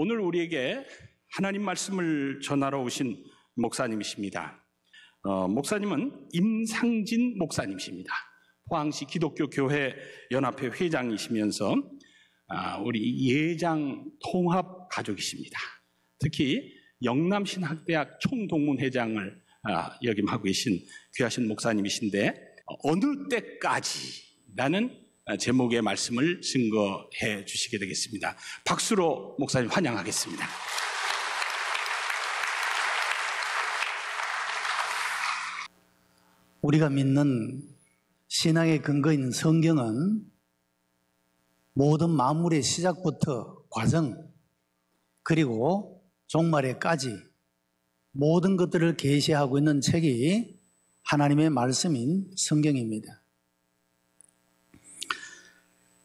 오늘 우리에게 하나님 말씀을 전하러 오신 목사님이십니다. 목사님은 임상진 목사님이십니다. 포항시 기독교 교회 연합회 회장이시면서 우리 예장 통합 가족이십니다. 특히 영남신학대학 총동문회장을 역임하고 계신 귀하신 목사님이신데, 어느 때까지라는 제목의 말씀을 증거해 주시게 되겠습니다. 박수로 목사님 환영하겠습니다. 우리가 믿는 신앙의 근거인 성경은 모든 만물의 시작부터 과정, 그리고 종말에까지 모든 것들을 계시하고 있는 책이 하나님의 말씀인 성경입니다.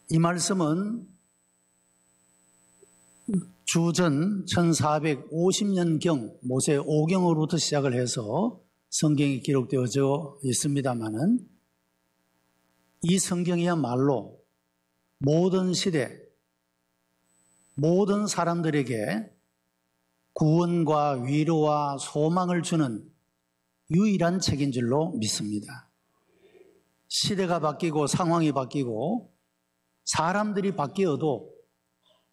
이 말씀은 주전 1450년경 모세 5경으로부터 시작을 해서 성경이 기록되어져 있습니다마는, 이 성경이야말로 모든 시대, 모든 사람들에게 구원과 위로와 소망을 주는 유일한 책인 줄로 믿습니다. 시대가 바뀌고 상황이 바뀌고 사람들이 바뀌어도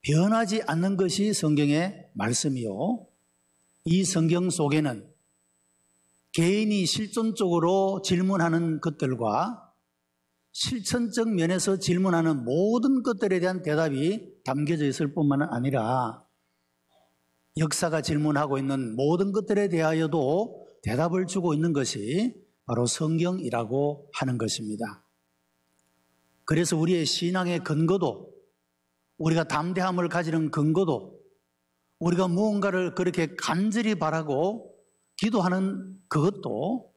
변하지 않는 것이 성경의 말씀이요, 이 성경 속에는 개인이 실존적으로 질문하는 것들과 실천적 면에서 질문하는 모든 것들에 대한 대답이 담겨져 있을 뿐만 아니라 역사가 질문하고 있는 모든 것들에 대하여도 대답을 주고 있는 것이 바로 성경이라고 하는 것입니다. 그래서 우리의 신앙의 근거도, 우리가 담대함을 가지는 근거도, 우리가 무언가를 그렇게 간절히 바라고 기도하는 그것도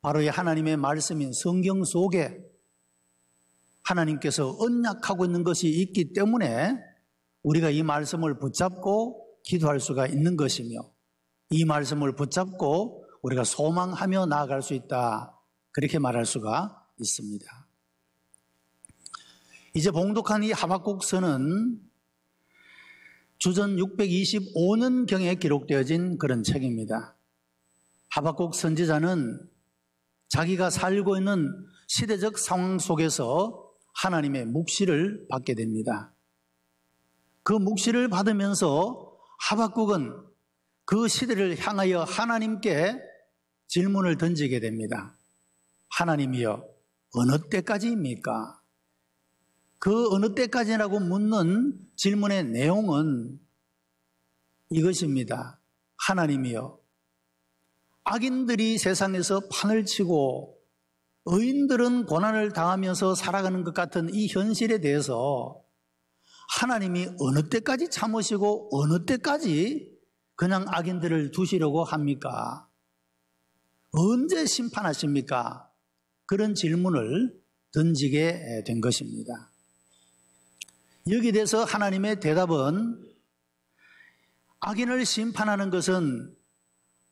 바로 이 하나님의 말씀인 성경 속에 하나님께서 언약하고 있는 것이 있기 때문에 우리가 이 말씀을 붙잡고 기도할 수가 있는 것이며, 이 말씀을 붙잡고 우리가 소망하며 나아갈 수 있다, 그렇게 말할 수가 있습니다. 이제 봉독한 이 하박국서는 주전 625년경에 기록되어진 그런 책입니다. 하박국 선지자는 자기가 살고 있는 시대적 상황 속에서 하나님의 묵시를 받게 됩니다. 그 묵시를 받으면서 하박국은 그 시대를 향하여 하나님께 질문을 던지게 됩니다. 하나님이여, 어느 때까지입니까? 그 어느 때까지라고 묻는 질문의 내용은 이것입니다. 하나님이여, 악인들이 세상에서 판을 치고 의인들은 고난을 당하면서 살아가는 것 같은 이 현실에 대해서 하나님이 어느 때까지 참으시고 어느 때까지 그냥 악인들을 두시려고 합니까? 언제 심판하십니까? 그런 질문을 던지게 된 것입니다. 여기에 대해서 하나님의 대답은, 악인을 심판하는 것은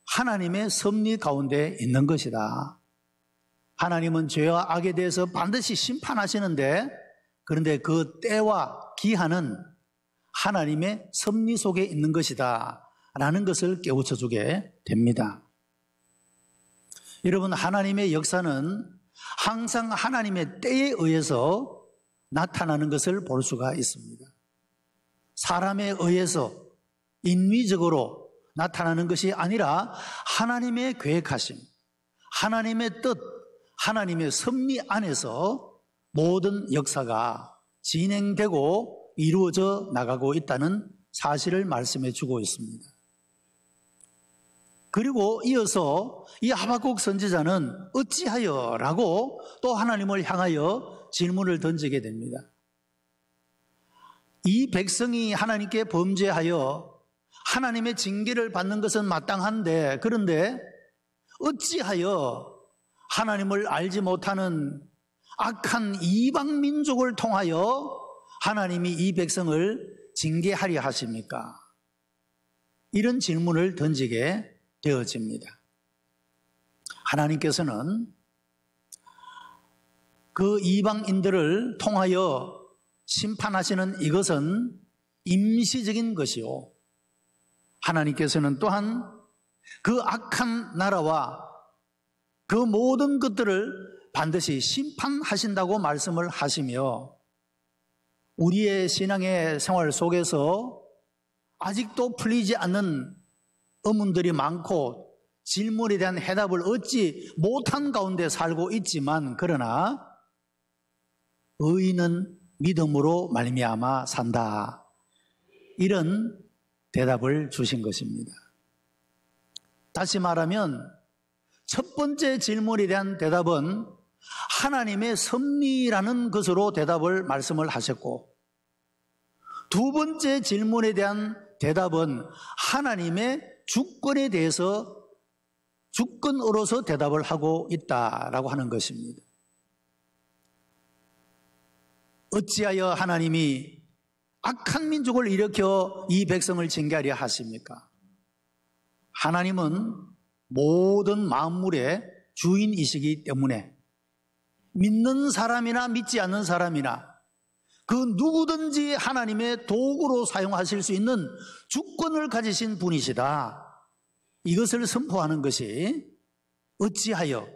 하나님의 섭리 가운데 있는 것이다. 하나님은 죄와 악에 대해서 반드시 심판하시는데, 그런데 그 때와 기한은 하나님의 섭리 속에 있는 것이다 라는 것을 깨우쳐 주게 됩니다. 여러분, 하나님의 역사는 항상 하나님의 때에 의해서 나타나는 것을 볼 수가 있습니다. 사람에 의해서 인위적으로 나타나는 것이 아니라 하나님의 계획하심, 하나님의 뜻, 하나님의 섭리 안에서 모든 역사가 진행되고 이루어져 나가고 있다는 사실을 말씀해 주고 있습니다. 그리고 이어서 이 하박국 선지자는 어찌하여 라고 또 하나님을 향하여 질문을 던지게 됩니다. 이 백성이 하나님께 범죄하여 하나님의 징계를 받는 것은 마땅한데, 그런데 어찌하여 하나님을 알지 못하는 악한 이방 민족을 통하여 하나님이 이 백성을 징계하려 하십니까? 이런 질문을 던지게 되어집니다. 하나님께서는 그 이방인들을 통하여 심판하시는 이것은 임시적인 것이요, 하나님께서는 또한 그 악한 나라와 그 모든 것들을 반드시 심판하신다고 말씀을 하시며, 우리의 신앙의 생활 속에서 아직도 풀리지 않는 의문들이 많고 질문에 대한 해답을 얻지 못한 가운데 살고 있지만, 그러나 의인은 믿음으로 말미암아 산다, 이런 대답을 주신 것입니다. 다시 말하면 첫 번째 질문에 대한 대답은 하나님의 섭리라는 것으로 대답을 말씀을 하셨고, 두 번째 질문에 대한 대답은 하나님의 주권에 대해서 주권으로서 대답을 하고 있다라고 하는 것입니다. 어찌하여 하나님이 악한 민족을 일으켜 이 백성을 징계하려 하십니까? 하나님은 모든 만물의 주인이시기 때문에 믿는 사람이나 믿지 않는 사람이나 그 누구든지 하나님의 도구로 사용하실 수 있는 주권을 가지신 분이시다, 이것을 선포하는 것이 어찌하여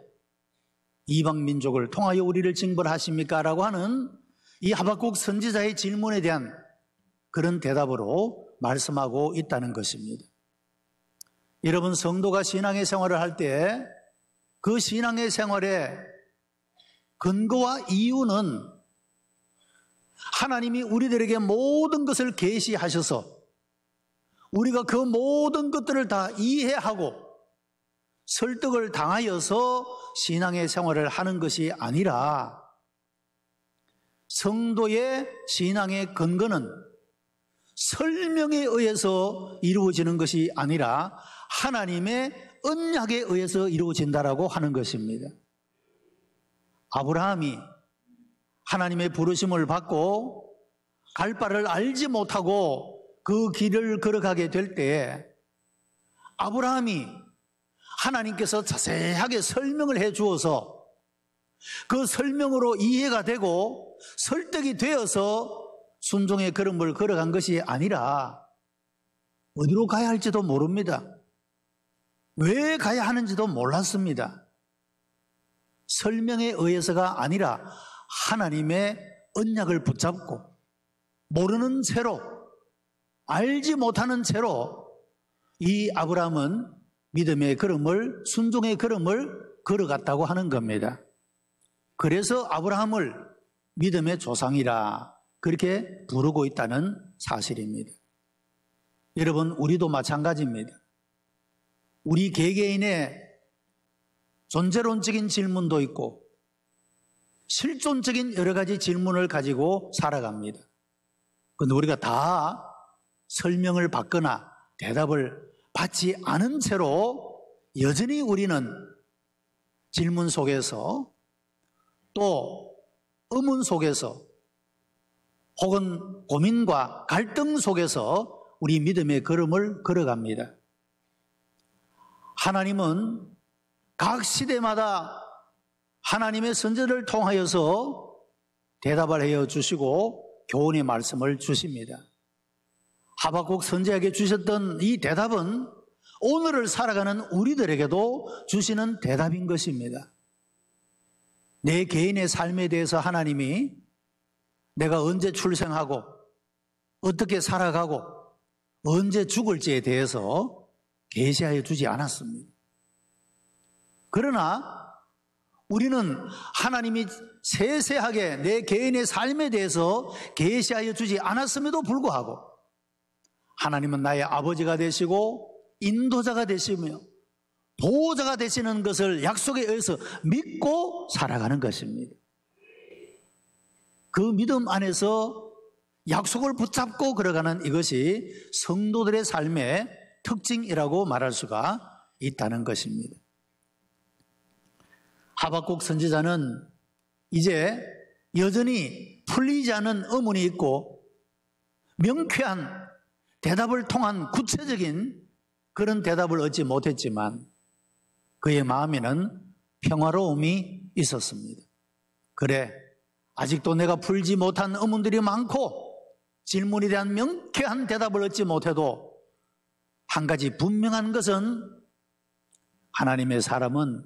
이방 민족을 통하여 우리를 징벌하십니까? 라고 하는 이 하박국 선지자의 질문에 대한 그런 대답으로 말씀하고 있다는 것입니다. 여러분, 성도가 신앙의 생활을 할 때 그 신앙의 생활의 근거와 이유는 하나님이 우리들에게 모든 것을 계시하셔서 우리가 그 모든 것들을 다 이해하고 설득을 당하여서 신앙의 생활을 하는 것이 아니라, 성도의 신앙의 근거는 설명에 의해서 이루어지는 것이 아니라 하나님의 언약에 의해서 이루어진다라고 하는 것입니다. 아브라함이 하나님의 부르심을 받고 갈 바를 알지 못하고 그 길을 걸어가게 될 때에 아브라함이 하나님께서 자세하게 설명을 해 주어서 그 설명으로 이해가 되고 설득이 되어서 순종의 걸음을 걸어간 것이 아니라 어디로 가야 할지도 모릅니다. 왜 가야 하는지도 몰랐습니다. 설명에 의해서가 아니라 하나님의 언약을 붙잡고 모르는 채로, 알지 못하는 채로 이 아브라함은 믿음의 걸음을, 순종의 걸음을 걸어갔다고 하는 겁니다. 그래서 아브라함을 믿음의 조상이라 그렇게 부르고 있다는 사실입니다. 여러분, 우리도 마찬가지입니다. 우리 개개인의 존재론적인 질문도 있고 실존적인 여러 가지 질문을 가지고 살아갑니다. 그런데 우리가 다 설명을 받거나 대답을 받지 않은 채로 여전히 우리는 질문 속에서 또 의문 속에서 혹은 고민과 갈등 속에서 우리 믿음의 걸음을 걸어갑니다. 하나님은 각 시대마다 하나님의 선지자를 통하여서 대답을 해 주시고 교훈의 말씀을 주십니다. 하박국 선지자에게 주셨던 이 대답은 오늘을 살아가는 우리들에게도 주시는 대답인 것입니다. 내 개인의 삶에 대해서 하나님이 내가 언제 출생하고 어떻게 살아가고 언제 죽을지에 대해서 계시하여 주지 않았습니다. 그러나 우리는 하나님이 세세하게 내 개인의 삶에 대해서 계시하여 주지 않았음에도 불구하고 하나님은 나의 아버지가 되시고 인도자가 되시며 보호자가 되시는 것을 약속에 의해서 믿고 살아가는 것입니다. 그 믿음 안에서 약속을 붙잡고 걸어가는 이것이 성도들의 삶의 특징이라고 말할 수가 있다는 것입니다. 하박국 선지자는 이제 여전히 풀리지 않은 의문이 있고 명쾌한 대답을 통한 구체적인 그런 대답을 얻지 못했지만 그의 마음에는 평화로움이 있었습니다. 그래, 아직도 내가 풀지 못한 의문들이 많고 질문에 대한 명쾌한 대답을 얻지 못해도 한 가지 분명한 것은 하나님의 사람은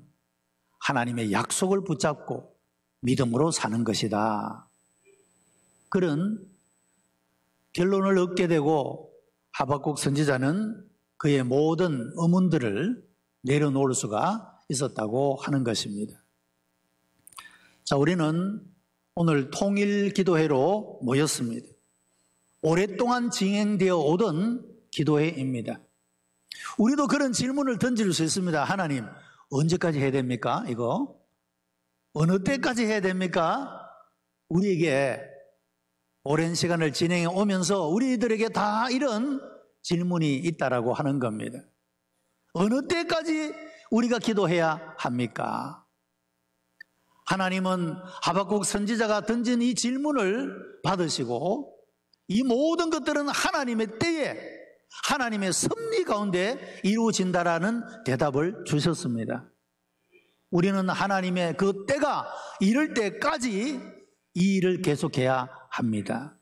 하나님의 약속을 붙잡고 믿음으로 사는 것이다. 그런 결론을 얻게 되고 하박국 선지자는 그의 모든 의문들을 내려놓을 수가 있었다고 하는 것입니다. 자, 우리는 오늘 통일기도회로 모였습니다. 오랫동안 진행되어 오던 기도회입니다. 우리도 그런 질문을 던질 수 있습니다. 하나님, 언제까지 해야 됩니까? 이거? 어느 때까지 해야 됩니까? 우리에게 오랜 시간을 진행해 오면서 우리들에게 다 이런 질문이 있다라고 하는 겁니다. 어느 때까지 우리가 기도해야 합니까? 하나님은 하박국 선지자가 던진 이 질문을 받으시고 이 모든 것들은 하나님의 때에 하나님의 섭리 가운데 이루어진다라는 대답을 주셨습니다. 우리는 하나님의 그 때가 이럴 때까지 이 일을 계속해야 합니다.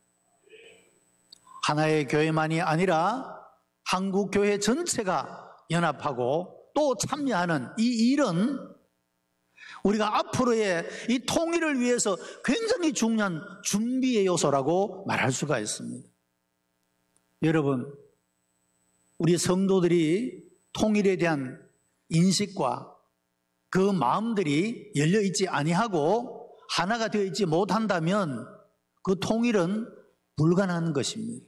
하나의 교회만이 아니라 한국 교회 전체가 연합하고 또 참여하는 이 일은 우리가 앞으로의 이 통일을 위해서 굉장히 중요한 준비의 요소라고 말할 수가 있습니다. 여러분, 우리 성도들이 통일에 대한 인식과 그 마음들이 열려있지 아니하고 하나가 되어 있지 못한다면 그 통일은 불가능한 것입니다.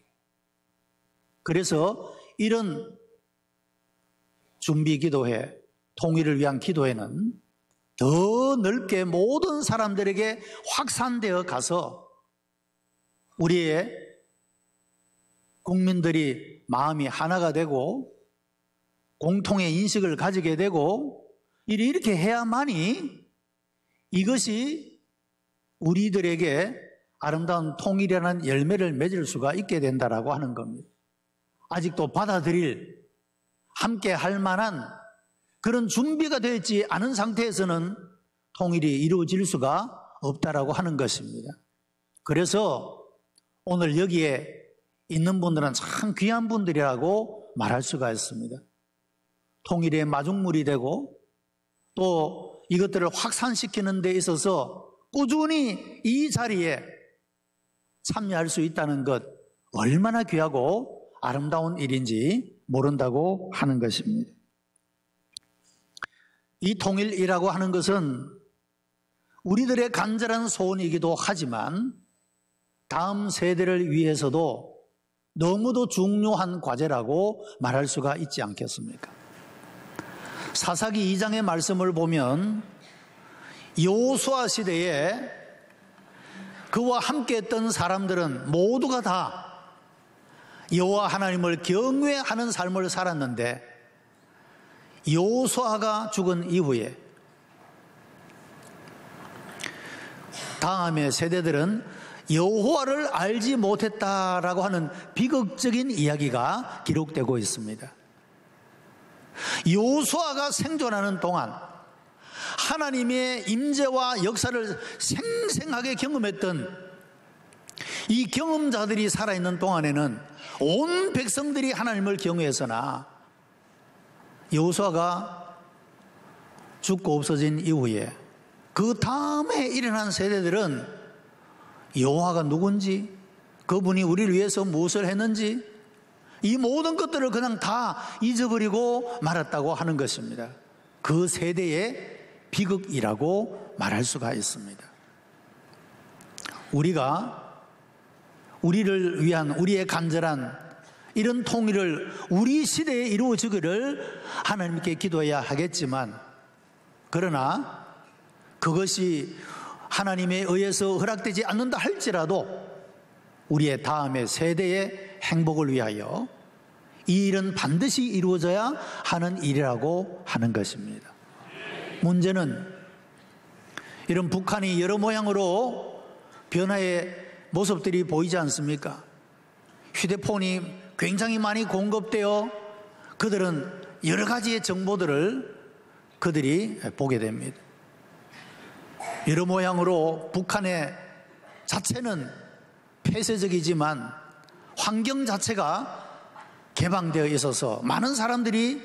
그래서 이런 준비 기도회, 통일을 위한 기도회는 더 넓게 모든 사람들에게 확산되어 가서 우리의 국민들이 마음이 하나가 되고 공통의 인식을 가지게 되고 이렇게 해야만이 이것이 우리들에게 아름다운 통일이라는 열매를 맺을 수가 있게 된다라고 하는 겁니다. 아직도 받아들일, 함께 할 만한 그런 준비가 되어 있지 않은 상태에서는 통일이 이루어질 수가 없다라고 하는 것입니다. 그래서 오늘 여기에 있는 분들은 참 귀한 분들이라고 말할 수가 있습니다. 통일의 마중물이 되고 또 이것들을 확산시키는 데 있어서 꾸준히 이 자리에 참여할 수 있다는 것 얼마나 귀하고 아름다운 일인지 모른다고 하는 것입니다. 이 통일이라고 하는 것은 우리들의 간절한 소원이기도 하지만 다음 세대를 위해서도 너무도 중요한 과제라고 말할 수가 있지 않겠습니까? 사사기 2장의 말씀을 보면 여호수아 시대에 그와 함께 했던 사람들은 모두가 다 여호와 하나님을 경외하는 삶을 살았는데 여호수아가 죽은 이후에 다음의 세대들은 여호와를 알지 못했다라고 하는 비극적인 이야기가 기록되고 있습니다. 여호수아가 생존하는 동안 하나님의 임재와 역사를 생생하게 경험했던 이 경험자들이 살아있는 동안에는 온 백성들이 하나님을 경외했으나 여호수아가 죽고 없어진 이후에 그 다음에 일어난 세대들은 여호와가 누군지, 그분이 우리를 위해서 무엇을 했는지 이 모든 것들을 그냥 다 잊어버리고 말았다고 하는 것입니다. 그 세대의 비극이라고 말할 수가 있습니다. 우리를 위한 우리의 간절한 이런 통일을 우리 시대에 이루어지기를 하나님께 기도해야 하겠지만, 그러나 그것이 하나님에 의해서 허락되지 않는다 할지라도 우리의 다음의 세대의 행복을 위하여 이 일은 반드시 이루어져야 하는 일이라고 하는 것입니다. 문제는 이런 북한이 여러 모양으로 변화의 모습들이 보이지 않습니까? 휴대폰이 굉장히 많이 공급되어 그들은 여러 가지의 정보들을 그들이 보게 됩니다. 여러 모양으로 북한의 자체는 폐쇄적이지만 환경 자체가 개방되어 있어서 많은 사람들이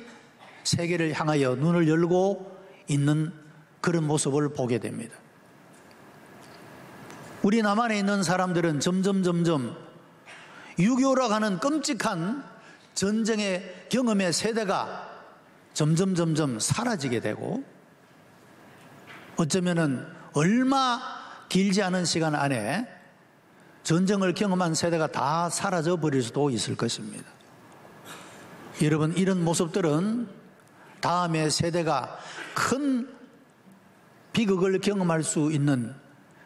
세계를 향하여 눈을 열고 있는 그런 모습을 보게 됩니다. 우리 남한에 있는 사람들은 점점 6.25라고 하는 끔찍한 전쟁의 경험의 세대가 점점 사라지게 되고, 어쩌면은 얼마 길지 않은 시간 안에 전쟁을 경험한 세대가 다 사라져 버릴 수도 있을 것입니다. 여러분, 이런 모습들은 다음의 세대가 큰 비극을 경험할 수 있는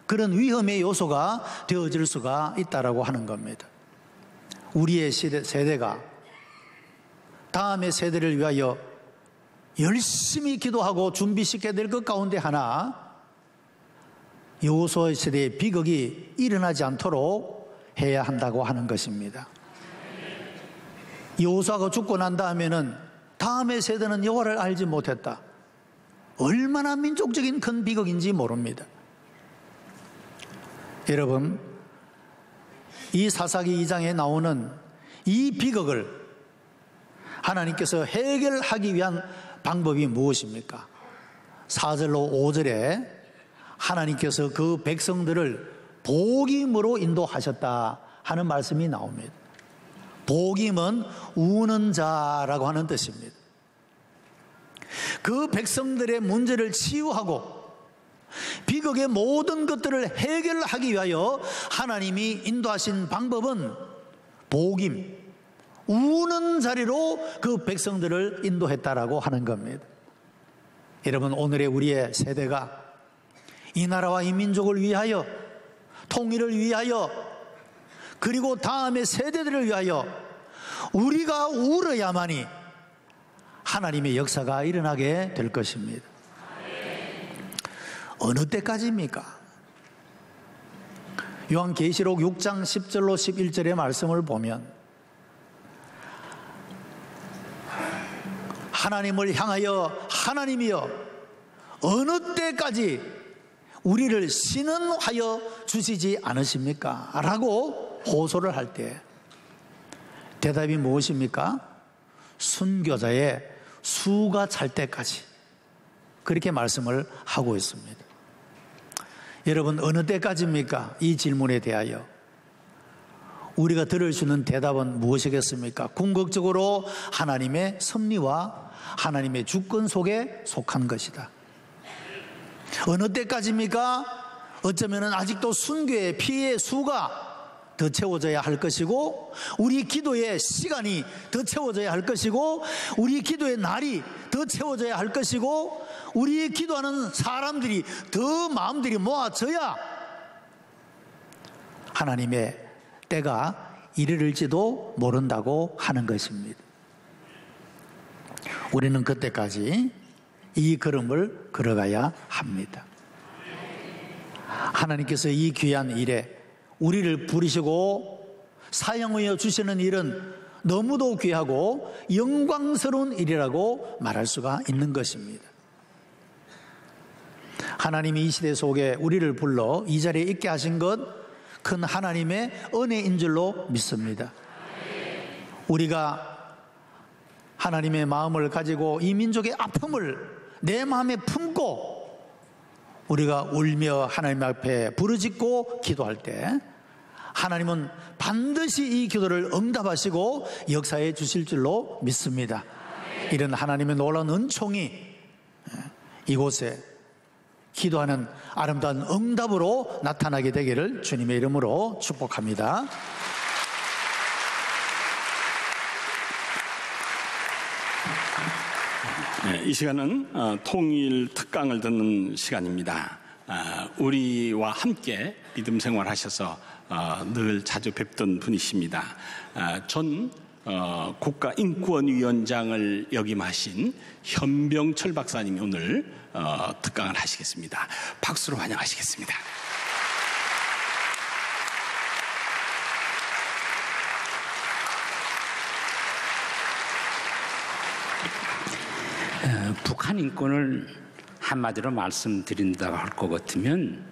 그런 위험의 요소가 되어질 수가 있다라고 하는 겁니다. 우리의 세대가 다음의 세대를 위하여 열심히 기도하고 준비시켜야 될 것 가운데 하나, 여호수아 세대의 비극이 일어나지 않도록 해야 한다고 하는 것입니다. 여호수아가 죽고 난 다음에는 다음의 세대는 여호와를 알지 못했다. 얼마나 민족적인 큰 비극인지 모릅니다. 여러분, 이 사사기 2장에 나오는 이 비극을 하나님께서 해결하기 위한 방법이 무엇입니까? 4절로 5절에 하나님께서 그 백성들을 복임으로 인도하셨다 하는 말씀이 나옵니다. 복임은 우는 자라고 하는 뜻입니다. 그 백성들의 문제를 치유하고 비극의 모든 것들을 해결하기 위하여 하나님이 인도하신 방법은 복임, 우는 자리로 그 백성들을 인도했다라고 하는 겁니다. 여러분, 오늘의 우리의 세대가 이 나라와 이 민족을 위하여, 통일을 위하여, 그리고 다음의 세대들을 위하여 우리가 울어야만이 하나님의 역사가 일어나게 될 것입니다. 어느 때까지입니까? 요한계시록 6장 10절로 11절의 말씀을 보면 하나님을 향하여 하나님이여 어느 때까지 우리를 신원하여 주시지 않으십니까? 라고 호소를 할 때 대답이 무엇입니까? 순교자의 수가 찰 때까지, 그렇게 말씀을 하고 있습니다. 여러분, 어느 때까지입니까? 이 질문에 대하여 우리가 들을 수 있는 대답은 무엇이겠습니까? 궁극적으로 하나님의 섭리와 하나님의 주권 속에 속한 것이다. 어느 때까지입니까? 어쩌면 아직도 순교의 피의 수가 더 채워져야 할 것이고, 우리 기도의 시간이 더 채워져야 할 것이고, 우리 기도의 날이 더 채워져야 할 것이고, 우리 기도하는 사람들이 더 마음들이 모아져야 하나님의 때가 이르를지도 모른다고 하는 것입니다. 우리는 그때까지 이 걸음을 걸어가야 합니다. 하나님께서 이 귀한 일에 우리를 부르시고 사용하여 주시는 일은 너무도 귀하고 영광스러운 일이라고 말할 수가 있는 것입니다. 하나님이 이 시대 속에 우리를 불러 이 자리에 있게 하신 것 큰 하나님의 은혜인 줄로 믿습니다. 우리가 하나님의 마음을 가지고 이 민족의 아픔을 내 마음에 품고 우리가 울며 하나님 앞에 부르짖고 기도할 때 하나님은 반드시 이 기도를 응답하시고 역사해 주실 줄로 믿습니다. 이런 하나님의 놀라운 은총이 이곳에 기도하는 아름다운 응답으로 나타나게 되기를 주님의 이름으로 축복합니다. 이 시간은 통일 특강을 듣는 시간입니다. 우리와 함께 믿음 생활하셔서 늘 자주 뵙던 분이십니다. 전 국가인권위원장을 역임하신 현병철 박사님이 오늘 특강을 하시겠습니다. 박수로 환영하시겠습니다. 북한 인권을 한마디로 말씀드린다고 할 것 같으면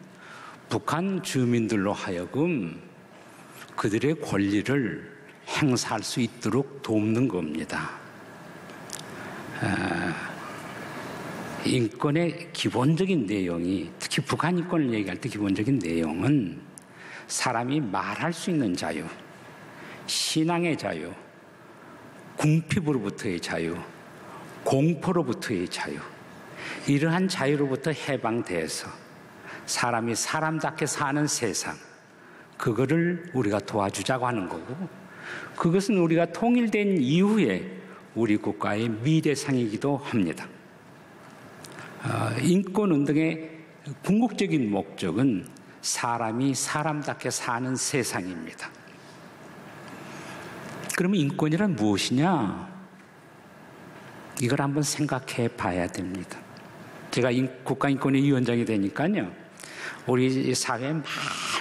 북한 주민들로 하여금 그들의 권리를 행사할 수 있도록 돕는 겁니다. 인권의 기본적인 내용이, 특히 북한 인권을 얘기할 때 기본적인 내용은 사람이 말할 수 있는 자유, 신앙의 자유, 궁핍으로부터의 자유, 공포로부터의 자유, 이러한 자유로부터 해방돼서 사람이 사람답게 사는 세상, 그거를 우리가 도와주자고 하는 거고, 그것은 우리가 통일된 이후에 우리 국가의 미래상이기도 합니다. 인권운동의 궁극적인 목적은 사람이 사람답게 사는 세상입니다. 그러면 인권이란 무엇이냐? 이걸 한번 생각해 봐야 됩니다. 제가 국가인권위원장이 되니까요, 우리 사회에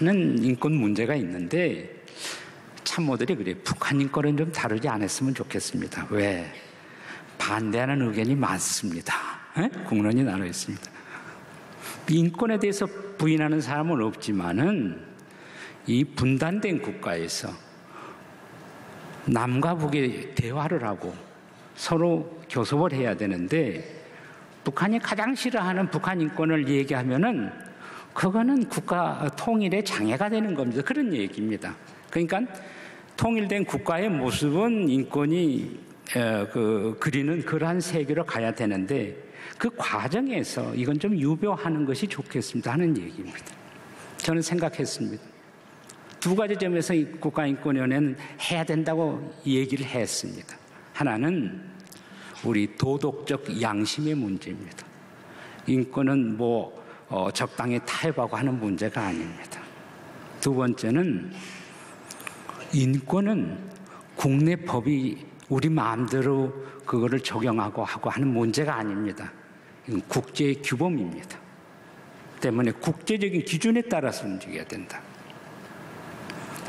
많은 인권 문제가 있는데 참모들이 그래요. 북한 인권은 좀 다루지 않았으면 좋겠습니다. 왜? 반대하는 의견이 많습니다. 국론이 나눠 있습니다. 인권에 대해서 부인하는 사람은 없지만은 이 분단된 국가에서 남과 북이 대화를 하고 서로 교섭을 해야 되는데, 북한이 가장 싫어하는 북한 인권을 얘기하면은 그거는 국가 통일의 장애가 되는 겁니다. 그런 얘기입니다. 그러니까 통일된 국가의 모습은 인권이 그리는 그러한 세계로 가야 되는데, 그 과정에서 이건 좀 유보하는 것이 좋겠습니다 하는 얘기입니다. 저는 생각했습니다. 두 가지 점에서 국가인권위원회는 해야 된다고 얘기를 했습니다. 하나는 우리 도덕적 양심의 문제입니다. 인권은 적당히 타협하고 하는 문제가 아닙니다. 두 번째는 인권은 국내 법이 우리 마음대로 그거를 적용하고 하는 문제가 아닙니다. 이건 국제의 규범입니다. 때문에 국제적인 기준에 따라서 움직여야 된다.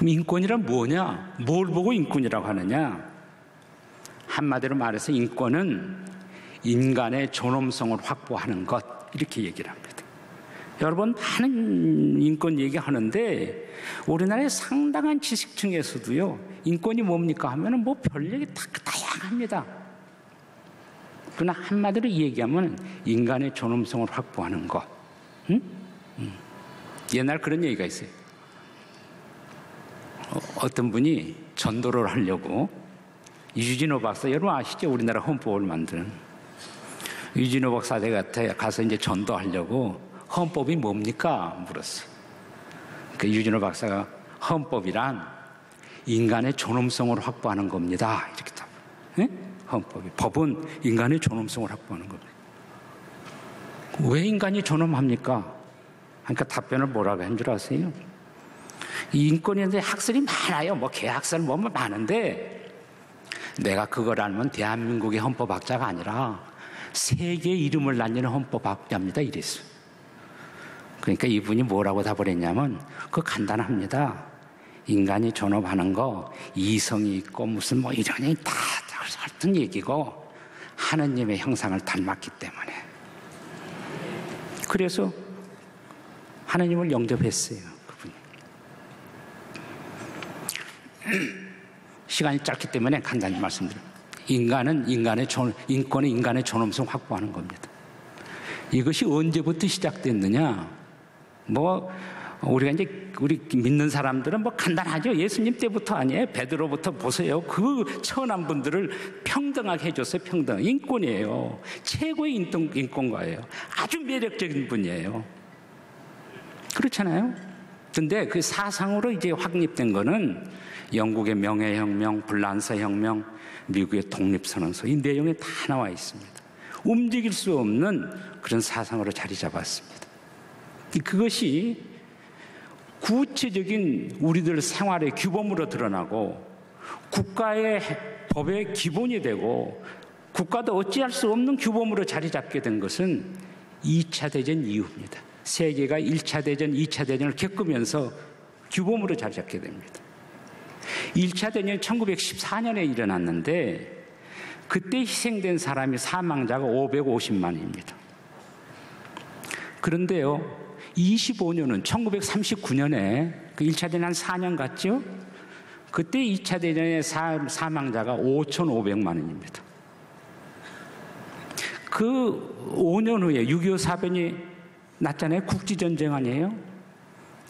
인권이란 뭐냐? 뭘 보고 인권이라고 하느냐? 한마디로 말해서 인권은 인간의 존엄성을 확보하는 것, 이렇게 얘기를 합니다. 여러분, 많은 인권 얘기하는데 우리나라의 상당한 지식층에서도요, 인권이 뭡니까 하면은 별 얘기 다 다양합니다. 그러나 한마디로 얘기하면 인간의 존엄성을 확보하는 것. 옛날 그런 얘기가 있어요. 어떤 분이 전도를 하려고, 유진호 박사, 여러분 아시죠? 우리나라 헌법을 만드는 유진호 박사한테 가서 이제 전도하려고 헌법이 뭡니까? 물었어요. 그 유진호 박사가 헌법이란 인간의 존엄성을 확보하는 겁니다. 이렇게 답. 네? 법은 인간의 존엄성을 확보하는 겁니다. 왜 인간이 존엄합니까? 그러니까 답변을 뭐라고 한 줄 아세요? 이 인권위원회 학설이 많아요. 개학설 많은데, 내가 그걸 알면 대한민국의 헌법학자가 아니라 세계의 이름을 날리는 헌법학자입니다. 이랬어요. 그러니까 이분이 뭐라고 답을 했냐면, 그거 간단합니다. 인간이 존엄하는 거 이성이 있고 무슨 이런이 다 어떤 얘기고, 하느님의 형상을 닮았기 때문에. 그래서 하느님을 영접했어요, 그분이. 시간이 짧기 때문에 간단히 말씀드립니다. 인권은 인간의 존엄성 확보하는 겁니다. 이것이 언제부터 시작됐느냐? 우리 믿는 사람들은 간단하죠. 예수님 때부터 아니에요. 베드로부터 보세요. 그 천한 분들을 평등하게 해줬어요. 평등. 인권이에요. 최고의 인권가예요. 아주 매력적인 분이에요. 그렇잖아요. 근데 그 사상으로 이제 확립된 거는 영국의 명예혁명, 불란서 혁명, 미국의 독립선언서, 이 내용에 다 나와 있습니다. 움직일 수 없는 그런 사상으로 자리 잡았습니다. 그것이 구체적인 우리들 생활의 규범으로 드러나고 국가의 법의 기본이 되고 국가도 어찌할 수 없는 규범으로 자리 잡게 된 것은 2차 대전 이후입니다. 세계가 1차 대전, 2차 대전을 겪으면서 규범으로 자리 잡게 됩니다. 1차 대전이 1914년에 일어났는데 그때 희생된 사람이 사망자가 550만입니다. 그런데요, 25년은 1939년에 그 1차 대전 한 4년 갔죠? 그때 2차 대전의 사망자가 5,500만 원입니다. 그 5년 후에 6.25 사변이 났잖아요. 국지전쟁 아니에요?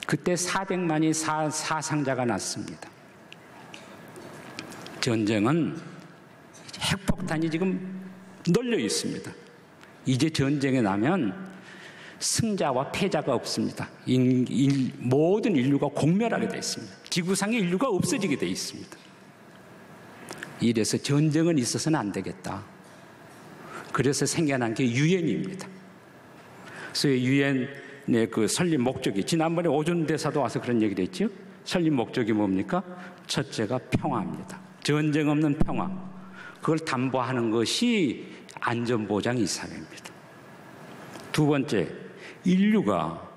그때 400만이 사상자가 났습니다. 전쟁은 핵폭탄이 지금 널려 있습니다. 이제 전쟁에 나면 승자와 패자가 없습니다. 모든 인류가 공멸하게 되어 있습니다. 지구상의 인류가 없어지게 되어 있습니다. 이래서 전쟁은 있어서는 안 되겠다. 그래서 생겨난 게 유엔입니다. 그래서 유엔의 그 설립 목적이, 지난번에 오준 대사도 와서 그런 얘기를 했죠. 설립 목적이 뭡니까? 첫째가 평화입니다. 전쟁 없는 평화. 그걸 담보하는 것이 안전보장 이사회입니다. 두 번째, 인류가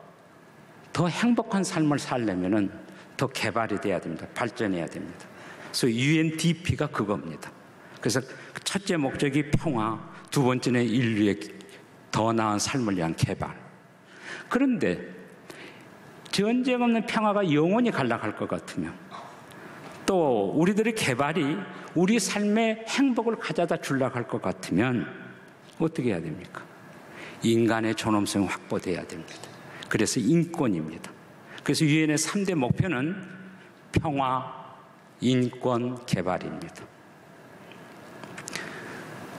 더 행복한 삶을 살려면 더 개발이 돼야 됩니다. 발전해야 됩니다. 그래서 UNDP가 그겁니다. 그래서 첫째 목적이 평화, 두 번째는 인류의 더 나은 삶을 위한 개발. 그런데 전쟁 없는 평화가 영원히 갈락할 것 같으면, 또 우리들의 개발이 우리 삶의 행복을 가져다 주려고 할 것 같으면 어떻게 해야 됩니까? 인간의 존엄성이 확보돼야 됩니다. 그래서 인권입니다. 그래서 유엔의 3대 목표는 평화, 인권, 개발입니다.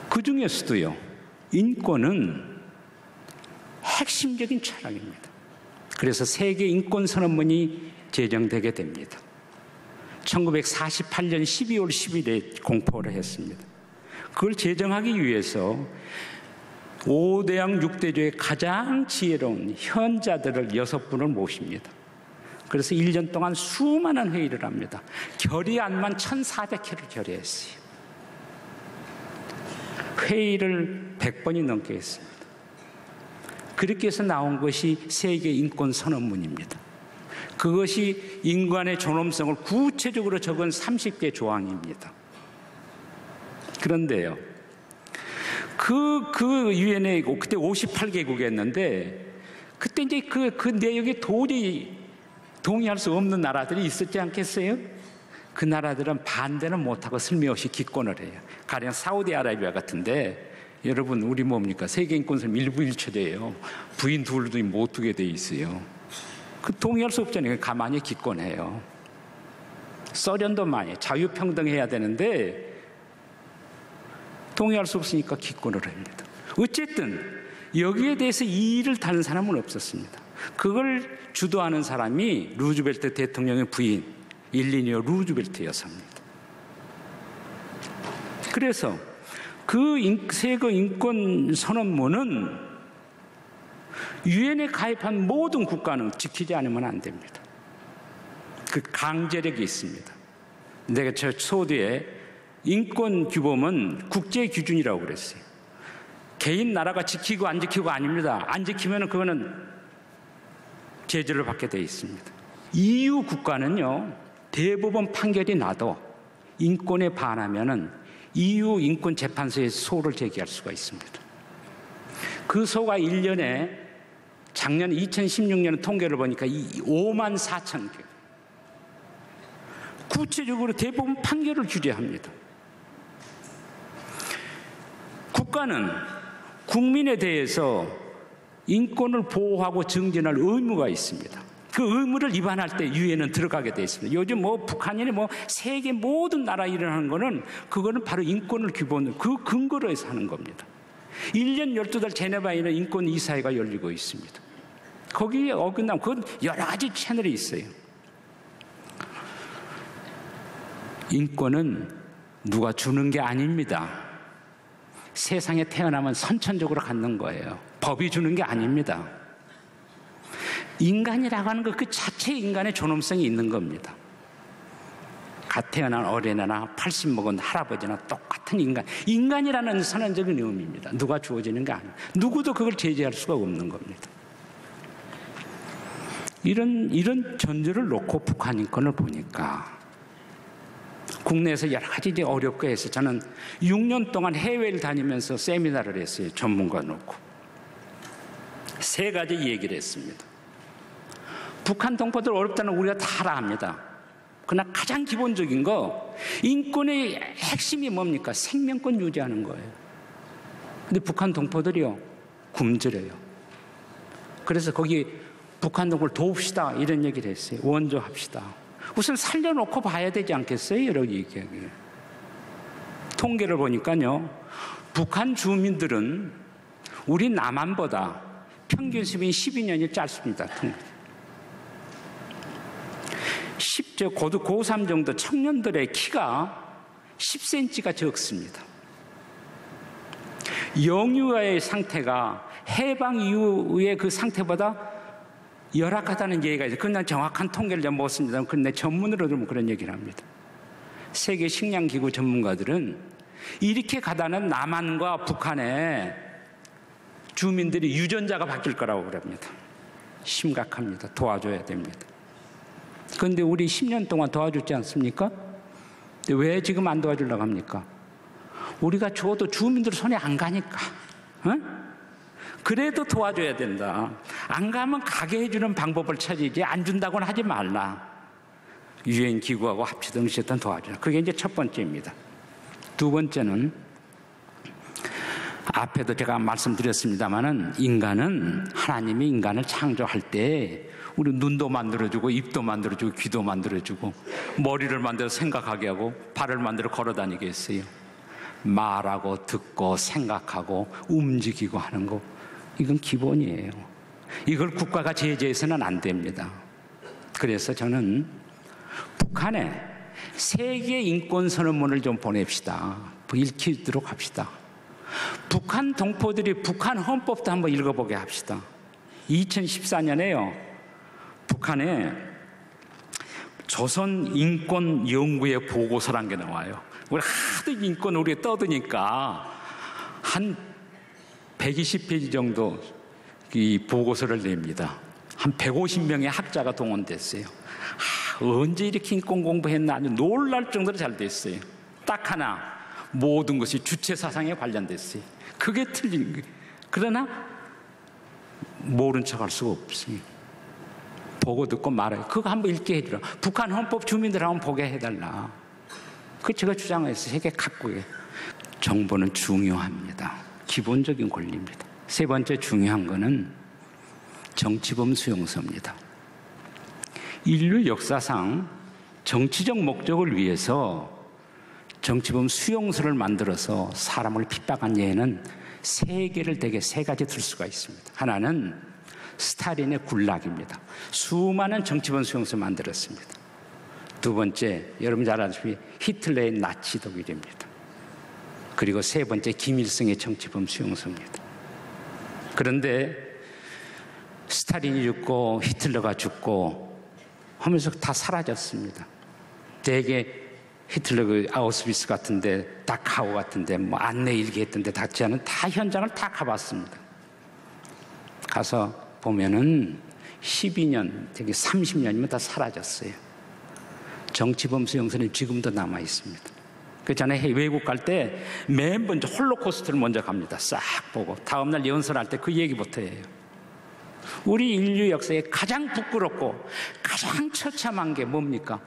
그 중에서도요, 인권은 핵심적인 철학입니다. 그래서 세계 인권선언문이 제정되게 됩니다. 1948년 12월 10일에 공포를 했습니다. 그걸 제정하기 위해서 5대양 6대조의 가장 지혜로운 현자들을 6분을 모십니다. 그래서 1년 동안 수많은 회의를 합니다. 결의안만 1,400회를 결의했어요. 회의를 100번이 넘게 했습니다. 그렇게 해서 나온 것이 세계 인권 선언문입니다. 그것이 인간의 존엄성을 구체적으로 적은 30개 조항입니다. 그런데요, 그 유엔에 그때 58개국이었는데, 그때 이제 그 내용에 도저히 동의할 수 없는 나라들이 있었지 않겠어요? 그 나라들은 반대는 못하고 슬며시 기권을 해요. 가령 사우디아라비아 같은데, 여러분, 우리 뭡니까? 세계인권선 일부 일처제예요. 부인 둘도 못 두게 돼 있어요. 그 동의할 수 없잖아요. 가만히 기권해요. 소련도 많이 자유평등해야 되는데 동의할 수 없으니까 기권을 합니다. 어쨌든 여기에 대해서 이의를 다는 사람은 없었습니다. 그걸 주도하는 사람이 루즈벨트 대통령의 부인 일리니어 루즈벨트 여사입니다. 그래서 그 세계 인권 선언문은 유엔에 가입한 모든 국가는 지키지 않으면 안 됩니다. 그 강제력이 있습니다. 내가 저 소두에 인권 규범은 국제 기준이라고 그랬어요. 개인 나라가 지키고 안 지키고 아닙니다. 안 지키면 그거는 제재를 받게 되어 있습니다. EU 국가는요, 대법원 판결이 나도 인권에 반하면은 EU 인권재판소에 소를 제기할 수가 있습니다. 그 소가 1년에 작년 2016년 통계를 보니까 54,000개. 구체적으로 대법원 판결을 규제합니다. 국가는 국민에 대해서 인권을 보호하고 증진할 의무가 있습니다. 그 의무를 위반할 때 유엔은 들어가게 되어 있습니다. 요즘 북한이나 세계 모든 나라에 일어나는 거는 그거는 바로 인권을 기본으로 그 근거로 해서 하는 겁니다. 1년 12달 제네바에 있는 인권 이사회가 열리고 있습니다. 거기에 어긋나면 그건 여러 가지 채널이 있어요. 인권은 누가 주는 게 아닙니다. 세상에 태어나면 선천적으로 갖는 거예요. 법이 주는 게 아닙니다. 인간이라고 하는 것 그 자체에 인간의 존엄성이 있는 겁니다. 갓 태어난 어린애나 80 먹은 할아버지나 똑같은 인간이라는 선언적인 의미입니다. 누가 주어지는 게 아니에요. 누구도 그걸 제재할 수가 없는 겁니다. 이런 전제를 놓고 북한 인권을 보니까 국내에서 여러 가지 이제 어렵게 해서 저는 6년 동안 해외를 다니면서 세미나를 했어요. 전문가 놓고. 3가지 얘기를 했습니다. 북한 동포들 어렵다는 우리가 다 알아 합니다. 그러나 가장 기본적인 거, 인권의 핵심이 뭡니까? 생명권 유지하는 거예요. 근데 북한 동포들이요, 굶주려요. 그래서 거기 북한 동포를 도웁시다 이런 얘기를 했어요. 원조합시다. 우선 살려놓고 봐야 되지 않겠어요? 여러 얘기하기를. 통계를 보니까요, 북한 주민들은 우리 남한보다 평균 수명이 12년이 짧습니다. 고3 정도 청년들의 키가 10cm가 적습니다. 영유아의 상태가 해방 이후의 그 상태보다 열악하다는 얘기가 있어요. 그건 난 정확한 통계를 잘 못 씁니다. 그건 내 전문으로 들으면 그런 얘기를 합니다. 세계 식량기구 전문가들은 이렇게 가다는 남한과 북한의 주민들이 유전자가 바뀔 거라고 그럽니다. 심각합니다. 도와줘야 됩니다. 그런데 우리 10년 동안 도와줬지 않습니까? 왜 지금 안 도와주려고 합니까? 우리가 줘도 주민들 손에 안 가니까. 그래도 도와줘야 된다. 안 가면 가게 해주는 방법을 찾지, 안 준다고는 하지 말라. 유엔 기구하고 합치든 어쨌든 도와줘라. 그게 이제 첫 번째입니다. 두 번째는 앞에도 제가 말씀드렸습니다마는, 인간은 하나님이 인간을 창조할 때 우리 눈도 만들어주고 입도 만들어주고 귀도 만들어주고 머리를 만들어 생각하게 하고 발을 만들어 걸어다니게 했어요. 말하고 듣고 생각하고 움직이고 하는 거, 이건 기본이에요. 이걸 국가가 제재해서는 안 됩니다. 그래서 저는 북한에 세계 인권 선언문을 좀 보냅시다. 읽히도록 합시다. 북한 동포들이 북한 헌법도 한번 읽어보게 합시다. 2014년에요, 북한에 조선인권연구회 보고서란 게 나와요. 우리 하도 인권 우리가 떠드니까 한 120페이지 정도 이 보고서를 냅니다. 한 150명의 학자가 동원됐어요. 언제 이렇게 인권 공부했나, 아주 놀랄 정도로 잘 됐어요. 딱 하나, 모든 것이 주체 사상에 관련됐어요. 그게 틀린 거예요. 그러나 모른 척할 수가 없어요. 보고 듣고 말해요. 그거 한번 읽게 해주라. 북한 헌법 주민들 한번 보게 해달라. 그 제가 주장했어요. 세계 각국에. 정보는 중요합니다. 기본적인 권리입니다. 세 번째 중요한 거는 정치범 수용소입니다. 인류 역사상 정치적 목적을 위해서 정치범 수용소를 만들어서 사람을 핍박한 예는 세계를 대개 세 가지 들 수가 있습니다. 하나는 스탈린의 굴락입니다. 수많은 정치범 수용소 만들었습니다. 두 번째, 여러분 잘 아시다시피 히틀러의 나치 독일입니다. 그리고 세 번째, 김일성의 정치범 수용소입니다. 그런데 스탈린이 죽고 히틀러가 죽고 하면서 다 사라졌습니다. 대개 히틀러 그 아우슈비츠 같은데, 다카우 같은데, 뭐 안내 일기 했던데 닿지 않은 다 현장을 다 가봤습니다. 가서 보면은 12년, 되게 30년이면 다 사라졌어요. 정치범 수용소는 지금도 남아 있습니다. 그 전에 외국 갈 때 맨 먼저 홀로코스트를 먼저 갑니다. 싹 보고 다음날 연설할 때 그 얘기부터 해요. 우리 인류 역사에 가장 부끄럽고 가장 처참한 게 뭡니까?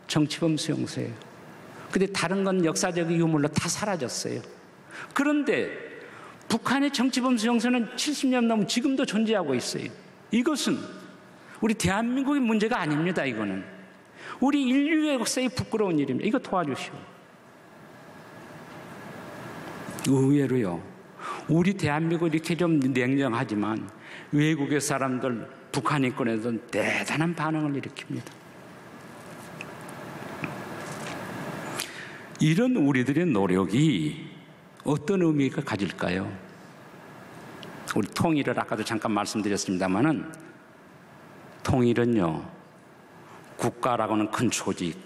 정치범 수용소예요. 근데 다른 건 역사적 유물로 다 사라졌어요. 그런데 북한의 정치범 수용소는 70년 넘은 지금도 존재하고 있어요. 이것은 우리 대한민국의 문제가 아닙니다. 이거는 우리 인류의 역사에 부끄러운 일입니다. 이거 도와주시오. 의외로요, 우리 대한민국 이렇게 좀 냉정하지만 외국의 사람들 북한 인권에서 대단한 반응을 일으킵니다. 이런 우리들의 노력이 어떤 의미가 가질까요? 우리 통일을 아까도 잠깐 말씀드렸습니다마는, 통일은요, 국가라고는 큰 조직,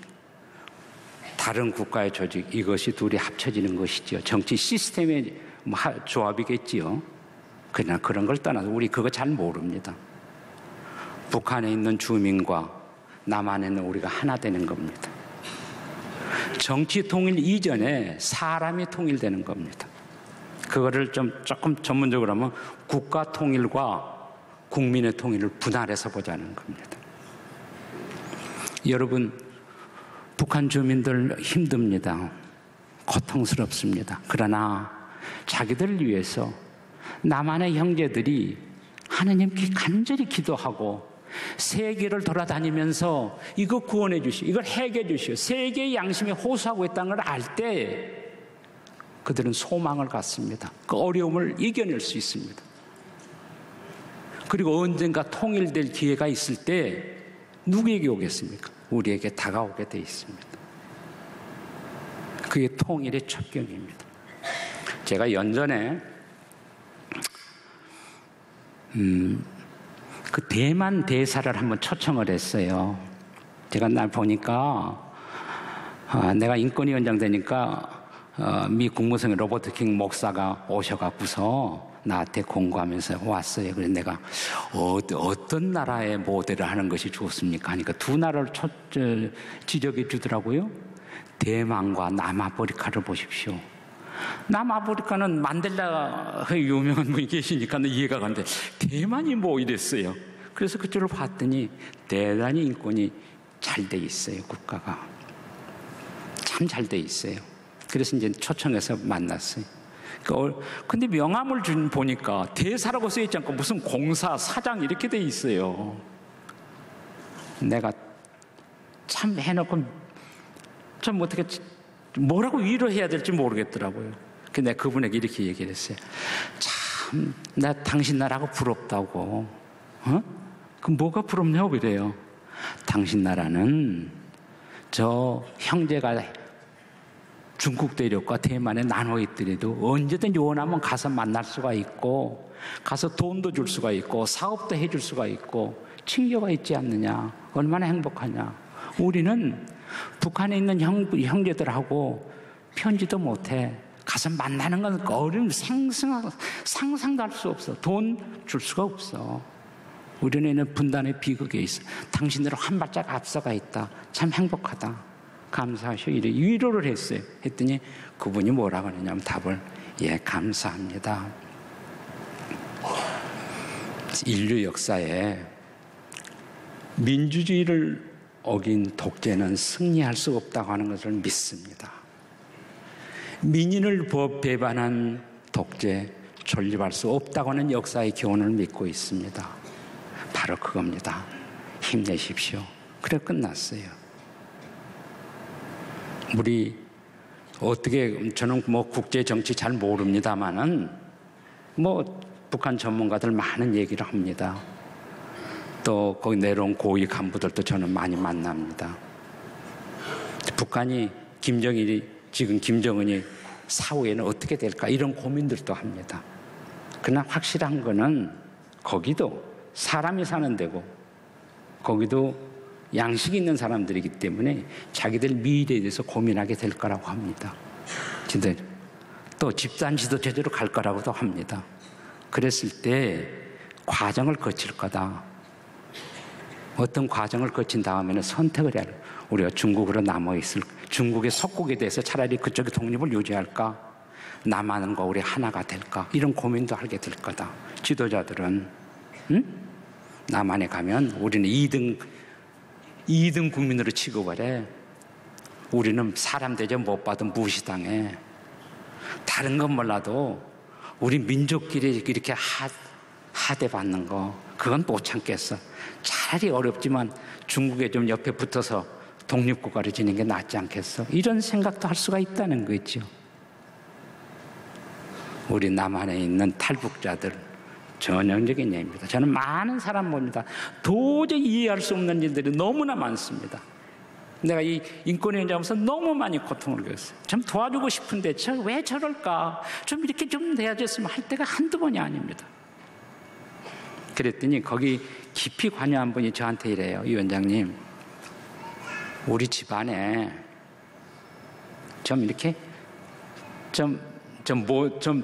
다른 국가의 조직, 이것이 둘이 합쳐지는 것이죠. 정치 시스템의 조합이겠지요. 그러나 그런 걸 떠나서 우리 그거 잘 모릅니다. 북한에 있는 주민과 남한에 있는 우리가 하나 되는 겁니다. 정치 통일 이전에 사람이 통일되는 겁니다. 그거를 조금 전문적으로 하면 국가 통일과 국민의 통일을 분할해서 보자는 겁니다. 여러분, 북한 주민들 힘듭니다. 고통스럽습니다. 그러나 자기들을 위해서 남한의 형제들이 하느님께 간절히 기도하고 세계를 돌아다니면서 이거 구원해 주시오, 이걸 해결해 주시오, 세계의 양심에 호소하고 있다는 걸 알 때 그들은 소망을 갖습니다. 그 어려움을 이겨낼 수 있습니다. 그리고 언젠가 통일될 기회가 있을 때 누구에게 오겠습니까? 우리에게 다가오게 돼 있습니다. 그게 통일의 첩경입니다. 제가 연전에 그 대만 대사를 한번 초청을 했어요. 제가 날 보니까 내가 인권위원장 되니까 미 국무성의 로버트 킹 목사가 오셔갖고서 나한테 공고하면서 왔어요. 그래서 내가 어떤 나라의 모델을 하는 것이 좋습니까? 하니까 두 나라를 지적해 주더라고요. 대만과 남아프리카를 보십시오. 남아프리카는 만델라의 유명한 분이 계시니까 이해가 가는데 대만이 뭐 이랬어요. 그래서 그쪽을 봤더니 대단히 인권이 잘 돼 있어요. 국가가 참 잘 돼 있어요. 그래서 이제 초청해서 만났어요. 근데 명함을 보니까 대사라고 써있지 않고 무슨 공사, 사장 이렇게 돼 있어요. 내가 참 해놓고 좀 어떻게 뭐라고 위로해야 될지 모르겠더라고요. 근데 내가 그분에게 이렇게 얘기를 했어요. 참, 나 당신 나라가 부럽다고. 그럼 뭐가 부럽냐고 그래요. 당신 나라는 저 형제가 중국 대륙과 대만에 나눠 있더라도 언제든지 원하면 가서 만날 수가 있고 가서 돈도 줄 수가 있고 사업도 해줄 수가 있고 친교가 있지 않느냐. 얼마나 행복하냐. 우리는 북한에 있는 형제들하고 편지도 못해. 가서 만나는 건 어려운 상상도 할 수 없어. 돈 줄 수가 없어. 우리는 분단의 비극에 있어. 당신들은 한 발짝 앞서가 있다. 참 행복하다. 감사하시오. 이래 위로를 했어요. 했더니 그분이 뭐라고 하느냐면 답을 예, 감사합니다. 인류 역사에 민주주의를 어긴 독재는 승리할 수 없다고 하는 것을 믿습니다. 민인을 배반한 독재 존립할 수 없다고 하는 역사의 교훈을 믿고 있습니다. 바로 그겁니다. 힘내십시오. 그래 끝났어요. 우리 어떻게 저는 뭐 국제 정치 잘 모릅니다만은 뭐 북한 전문가들 많은 얘기를 합니다. 또 거기 내려온 고위 간부들도 저는 많이 만납니다. 북한이 지금 김정은이 사후에는 어떻게 될까 이런 고민들도 합니다. 그러나 확실한 거는 거기도 사람이 사는 데고 거기도 양식이 있는 사람들이기 때문에 자기들 미래에 대해서 고민하게 될 거라고 합니다. 또 집단 지도 제대로 갈 거라고도 합니다. 그랬을 때 과정을 거칠 거다. 어떤 과정을 거친 다음에는 선택을 해야 돼. 우리가 중국으로 남아있을 중국의 속국에 대해서 차라리 그쪽의 독립을 유지할까? 남한과 우리 하나가 될까? 이런 고민도 하게 될 거다. 지도자들은 남한에 가면 우리는 2등 국민으로 취급을 해. 우리는 사람 대접 못 받은 무시당해. 다른 건 몰라도 우리 민족끼리 이렇게 하대받는 거 그건 못 참겠어. 차라리 어렵지만 중국에 좀 옆에 붙어서 독립국가를 지니는 게 낫지 않겠어. 이런 생각도 할 수가 있다는 거죠. 우리 남한에 있는 탈북자들 전형적인 예입니다. 저는 많은 사람 봅니다. 도저히 이해할 수 없는 일들이 너무나 많습니다. 내가 이 인권위원장으로서 너무 많이 고통을 겪었어요. 좀 도와주고 싶은데 왜 저럴까? 좀 이렇게 좀 돼야겠으면 할 때가 한두 번이 아닙니다. 그랬더니 거기 깊이 관여한 분이 저한테 이래요. 위원장님, 우리 집안에 좀 이렇게 좀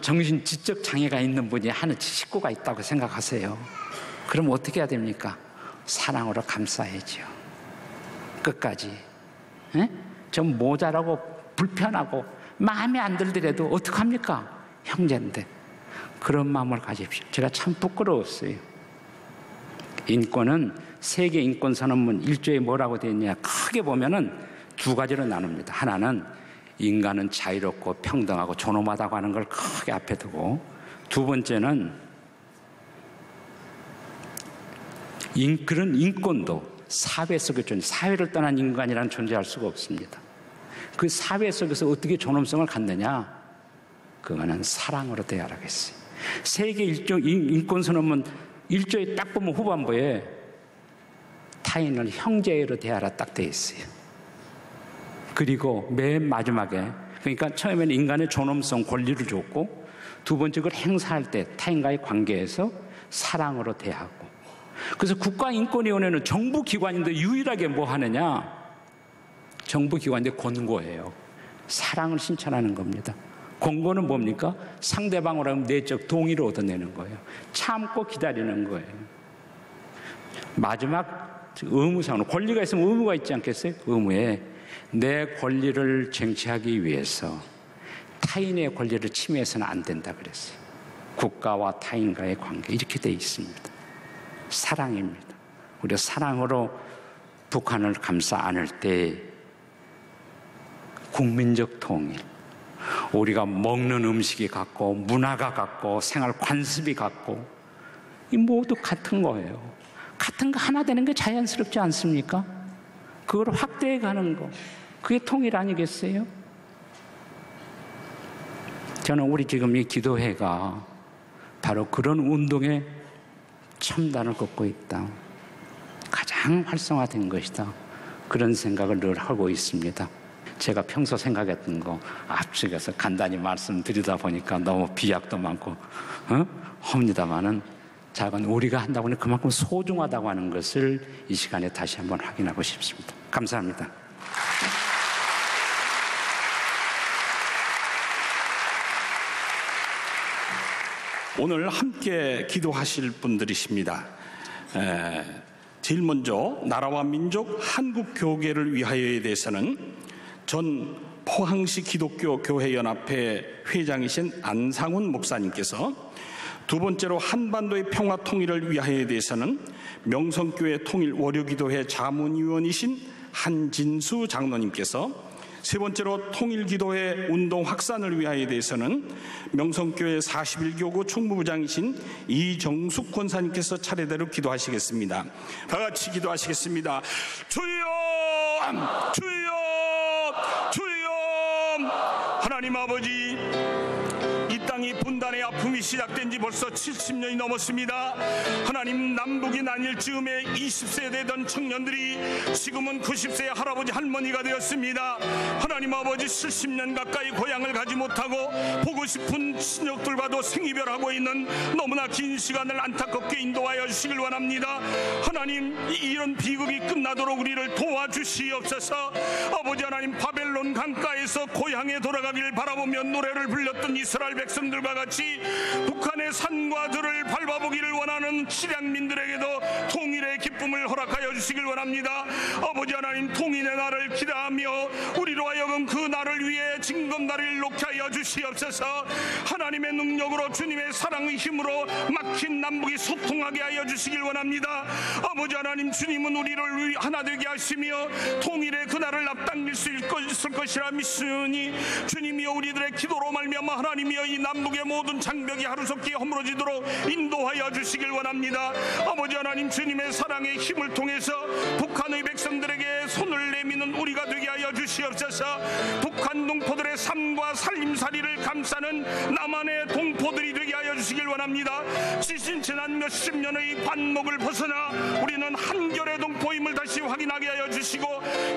정신 지적 장애가 있는 분이 하는 식구가 있다고 생각하세요. 그럼 어떻게 해야 됩니까? 사랑으로 감싸야죠. 끝까지. 에? 좀 모자라고 불편하고 마음에 안 들더라도 어떡합니까? 형제인데. 그런 마음을 가집시오. 제가 참 부끄러웠어요. 인권은 세계 인권선언문 1조에 뭐라고 되어 있냐. 크게 보면은 두 가지로 나눕니다. 하나는 인간은 자유롭고 평등하고 존엄하다고 하는 걸 크게 앞에 두고, 두 번째는 그런 인권도 사회 속에 사회를 떠난 인간이라는 존재할 수가 없습니다. 그 사회 속에서 어떻게 존엄성을 갖느냐? 그거는 사랑으로 대하라고 했어요. 세계 인권선언문 1조에 딱 보면 후반부에 타인을 형제로 대하라 딱 돼 있어요. 그리고 맨 마지막에, 그러니까 처음에는 인간의 존엄성, 권리를 줬고, 두 번째 그걸 행사할 때 타인과의 관계에서 사랑으로 대하고. 그래서 국가인권위원회는 정부기관인데 유일하게 뭐 하느냐? 정부기관인데 권고예요. 사랑을 실천하는 겁니다. 권고는 뭡니까? 상대방으로 하면 내적 동의를 얻어내는 거예요. 참고 기다리는 거예요. 마지막 의무상으로, 권리가 있으면 의무가 있지 않겠어요? 의무에 내 권리를 쟁취하기 위해서 타인의 권리를 침해해서는 안 된다 그랬어요. 국가와 타인과의 관계, 이렇게 돼 있습니다. 사랑입니다. 우리가 사랑으로 북한을 감싸 안을 때 국민적 통일, 우리가 먹는 음식이 같고 문화가 같고 생활 관습이 같고 이 모두 같은 거예요. 같은 거 하나 되는 게 자연스럽지 않습니까? 그걸 확대해 가는 거, 그게 통일 아니겠어요? 저는 우리 지금 이 기도회가 바로 그런 운동에 첨단을 걷고 있다, 가장 활성화된 것이다, 그런 생각을 늘 하고 있습니다. 제가 평소 생각했던 거 앞쪽에서 간단히 말씀드리다 보니까 너무 비약도 많고 합니다마는, 작은 우리가 한다고 하는 그만큼 소중하다고 하는 것을 이 시간에 다시 한번 확인하고 싶습니다. 감사합니다. 오늘 함께 기도하실 분들이십니다. 제일 먼저 나라와 민족 한국교계를 위하여에 대해서는 전 포항시 기독교 교회연합회 회장이신 안상훈 목사님께서, 두 번째로 한반도의 평화 통일을 위하여에 대해서는 명성교회 통일 월요기도회 자문위원이신 한진수 장로님께서, 세 번째로 통일기도회 운동 확산을 위하여에 대해서는 명성교회 41교구 총무부장이신 이정숙 권사님께서 차례대로 기도하시겠습니다. 다 같이 기도하시겠습니다. 주여, 주여, 주여. 하나님 아버지, 이 땅이 분단의 아픔이 시작된 지 벌써 70년이 넘었습니다. 하나님, 남북이 나뉠 즈음에 20세 되던 청년들이 지금은 90세의 할아버지 할머니가 되었습니다. 하나님 아버지, 70년 가까이 고향을 가지 못하고 보고 싶은 친척들과도 생이별하고 있는 너무나 긴 시간을 안타깝게 인도하여 주시길 원합니다. 하나님, 이런 비극이 끝나도록 우리를 도와주시옵소서. 아버지 하나님, 바벨론 강가에서 고향에 돌아가길 바라보며 노래를 불렸던 이스라엘 백성들과 같이 북한의 산과 들을 밟아보기를 원하는 실향민들에게도 통일의 기쁨을 허락하여 주시길 원합니다. 아버지 하나님, 통일의 날을 기대하며 우리로 하여금 그 날을 위해 징검다리를 놓게 하여 주시옵소서. 하나님의 능력으로, 주님의 사랑의 힘으로 막힌 남북이 소통하게 하여 주시길 원합니다. 아버지 하나님, 주님은 우리를 하나 되게 하시며 통일의 그날을 앞당길 수 있을 것이라 믿으니, 주님이여, 우리들의 기도로 말미암아 하나님이여 이 남북의 모든 장벽이 하루속히 허물어지도록 인도하여 주시길 원합니다. 아버지 하나님, 주님의 사랑의 힘을 통해서 북한의 백성들에게 손을 내미는 우리가 되게 하여 주시옵소서. 북한 동포들의 삶과 살림살이를 감싸는 남한의 동포들이 되게 하여 주시길 원합니다. 지난 몇십 년의 반목을 벗어나 우리는 한결의 동포임을 다시 확인하게 하여 주시고,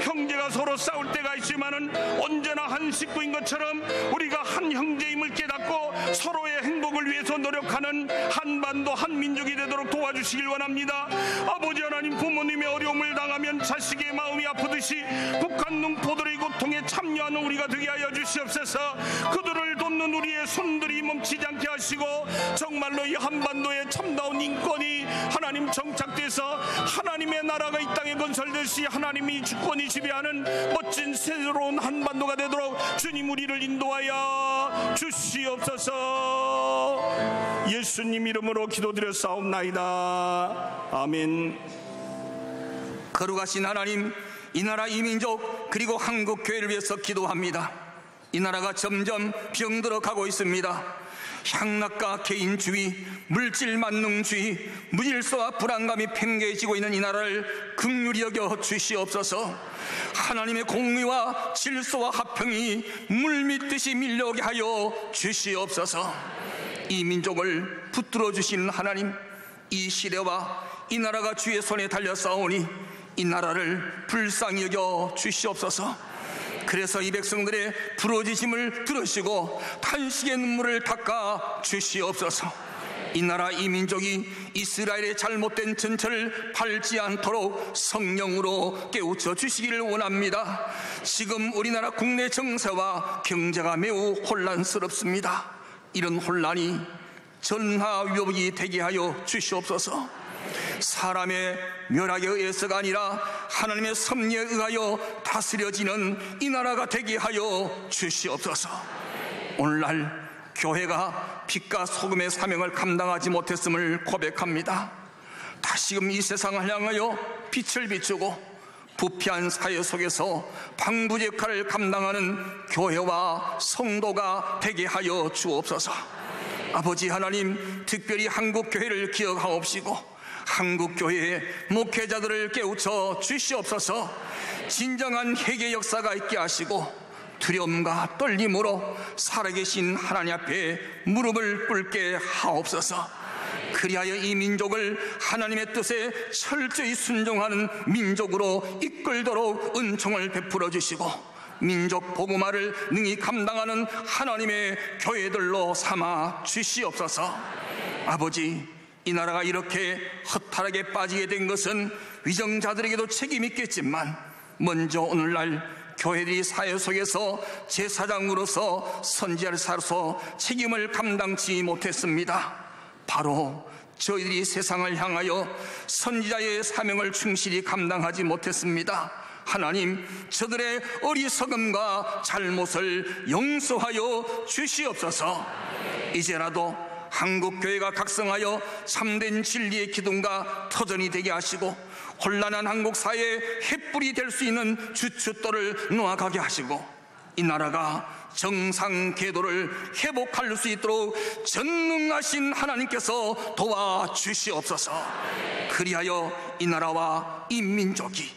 형제가 서로 싸울 때가 있지만은 언제나 한 식구인 것처럼 우리가 한 형제임을 깨닫고 서로의 행복을 위해서 노력하는 한반도 한민족이 되도록 도와주시길 원합니다. 아버지 하나님, 부모님의 어려움을 당하면 자식의 마음이 아프듯이 북한 농포들의 고통에 참여하는 우리가 되게 하여 주시옵소서. 그들을 돕는 우리의 손들이 멈추지 않게 하시고, 정말로 이 한반도의 참다운 인권이 하나님 정착돼서 하나님의 나라가 이 땅에 건설되시 하나님이 주권이 지배하는 멋진 새로운 한반도가 되도록 주님 우리를 인도하여 주시옵소서. 예수님 이름으로 기도드렸사옵나이다. 아멘. 거룩하신 하나님, 이 나라 이민족 그리고 한국교회를 위해서 기도합니다. 이 나라가 점점 병들어 가고 있습니다. 향락과 개인주의, 물질 만능주의, 무질서와 불안감이 팽개지고 있는 이 나라를 긍휼히 여겨 주시옵소서. 하나님의 공의와 질서와 화평이 물밀듯이 밀려오게 하여 주시옵소서. 이 민족을 붙들어 주시는 하나님, 이 시대와 이 나라가 주의 손에 달려 싸우니 이 나라를 불쌍히 여겨 주시옵소서. 그래서 이 백성들의 부러지심을 들으시고 탄식의 눈물을 닦아 주시옵소서. 이 나라 이 민족이 이스라엘의 잘못된 전철을 밟지 않도록 성령으로 깨우쳐 주시기를 원합니다. 지금 우리나라 국내 정세와 경제가 매우 혼란스럽습니다. 이런 혼란이 전하 위협이 되게 하여 주시옵소서. 사람의 멸악에 의해서가 아니라 하나님의 섭리에 의하여 다스려지는 이 나라가 되게 하여 주시옵소서. 오늘날 교회가 빛과 소금의 사명을 감당하지 못했음을 고백합니다. 다시금 이 세상을 향하여 빛을 비추고 부패한 사회 속에서 방부제 역할을 감당하는 교회와 성도가 되게 하여 주옵소서. 아버지 하나님, 특별히 한국교회를 기억하옵시고 한국교회의 목회자들을 깨우쳐 주시옵소서. 진정한 회개 역사가 있게 하시고 두려움과 떨림으로 살아계신 하나님 앞에 무릎을 꿇게 하옵소서. 그리하여 이 민족을 하나님의 뜻에 철저히 순종하는 민족으로 이끌도록 은총을 베풀어 주시고 민족 복음화를 능히 감당하는 하나님의 교회들로 삼아 주시옵소서. 아버지, 이 나라가 이렇게 허탈하게 빠지게 된 것은 위정자들에게도 책임이 있겠지만 먼저 오늘날 교회들이 사회 속에서 제사장으로서 선지자를 살아서 책임을 감당치 못했습니다. 바로 저희들이 세상을 향하여 선지자의 사명을 충실히 감당하지 못했습니다. 하나님, 저들의 어리석음과 잘못을 용서하여 주시옵소서. 이제라도 한국교회가 각성하여 참된 진리의 기둥과 터전이 되게 하시고 혼란한 한국 사회의 횃불이 될 수 있는 주춧돌을 놓아가게 하시고 이 나라가 정상 궤도를 회복할 수 있도록 전능하신 하나님께서 도와주시옵소서. 그리하여 이 나라와 이 민족이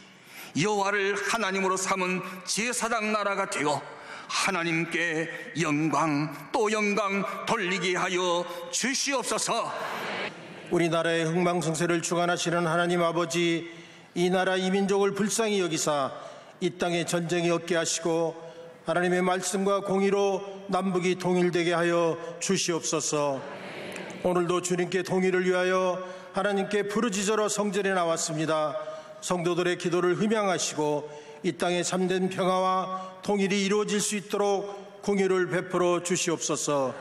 여호와를 하나님으로 삼은 제사장 나라가 되어 하나님께 영광 또 영광 돌리게 하여 주시옵소서. 우리나라의 흥망성쇠를 주관하시는 하나님 아버지, 이 나라 이 민족을 불쌍히 여기사 이 땅에 전쟁이 없게 하시고 하나님의 말씀과 공의로 남북이 통일되게 하여 주시옵소서. 오늘도 주님께 통일을 위하여 하나님께 부르짖으러 성전에 나왔습니다. 성도들의 기도를 흠양하시고 이 땅에 참된 평화와 통일이 이루어질 수 있도록 공의를 베풀어 주시옵소서.